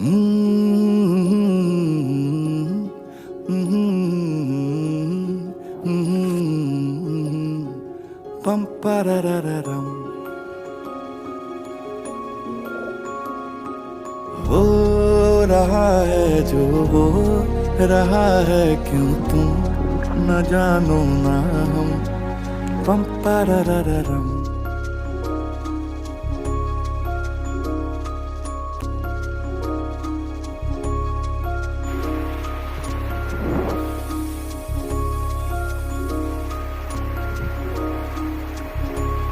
पम पररररम। हो रहा है जो हो रहा है, क्यों तुम न जानो ना हम। पम पररररम।